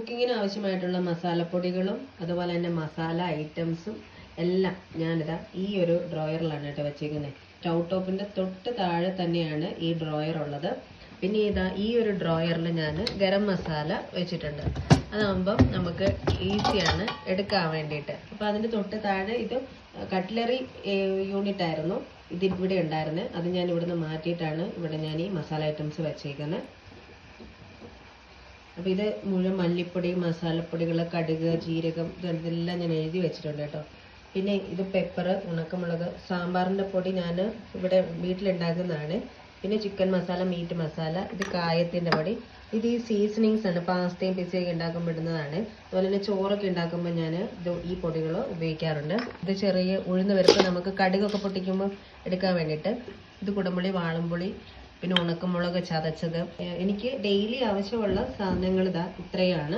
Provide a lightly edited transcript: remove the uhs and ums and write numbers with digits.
കുക്കിങ്ങിന് ആവശ്യമായിട്ടുള്ള മസാലപ്പൊടികളും അതുപോലെ തന്നെ മസാല ഐറ്റംസും എല്ലാം ഞാനിതാ ഈ ഒരു ഡ്രോയറിലാണ് കേട്ടോ വെച്ചേക്കുന്നത്. സ്റ്റൗ ടോപ്പിൻ്റെ തൊട്ട് താഴെ തന്നെയാണ് ഈ ഡ്രോയർ ഉള്ളത്. പിന്നെ ഇതാ ഈ ഒരു ഡ്രോയറിൽ ഞാൻ ഗരം മസാല വെച്ചിട്ടുണ്ട്. അതാകുമ്പം നമുക്ക് ഈസിയാണ് എടുക്കാൻ വേണ്ടിയിട്ട്. അപ്പോൾ അതിൻ്റെ തൊട്ട് താഴെ ഇത് കട്ട്ലറി യൂണിറ്റ് ആയിരുന്നു ഇതിവിടെ ഉണ്ടായിരുന്നത്. അത് ഞാൻ ഇവിടുന്ന് മാറ്റിയിട്ടാണ് ഇവിടെ ഞാൻ ഈ മസാല ഐറ്റംസ് വെച്ചേക്കുന്നത്. അപ്പോൾ ഇത് മുഴുവൻ മല്ലിപ്പൊടി, മസാലപ്പൊടികൾ, കടുക്, ജീരകം ഇതെല്ലാം ഞാൻ എഴുതി വെച്ചിട്ടുണ്ട് കേട്ടോ. പിന്നെ ഇത് പെപ്പർ, ഉണക്കമുളക്, സാമ്പാറിൻ്റെ പൊടി ഞാൻ ഇവിടെ വീട്ടിലുണ്ടാക്കുന്നതാണ്. പിന്നെ ചിക്കൻ മസാല, മീറ്റ് മസാല, ഇത് കായത്തിൻ്റെ പൊടി. ഇത് ഈ സീസണിങ്സ് ആണ്, പാസ്തയും പിസയൊക്കെ ഉണ്ടാക്കുമ്പോൾ ഇടുന്നതാണ്. അതുപോലെ തന്നെ ചോറൊക്കെ ഉണ്ടാക്കുമ്പോൾ ഞാൻ ഈ പൊടികൾ ഉപയോഗിക്കാറുണ്ട്. ഇത് ചെറിയ ഉഴുന്ന് പരിപ്പ് നമുക്ക് കടുകൊക്കെ പൊട്ടിക്കുമ്പോൾ എടുക്കാൻ വേണ്ടിയിട്ട്. ഇത് കുടംപുളി, വാളംപുളി, പിന്നെ ഉണക്കമുളക് ചതച്ചത്. എനിക്ക് ഡെയിലി ആവശ്യമുള്ള സാധനങ്ങൾ ഇതാ ഇത്രയാണ്.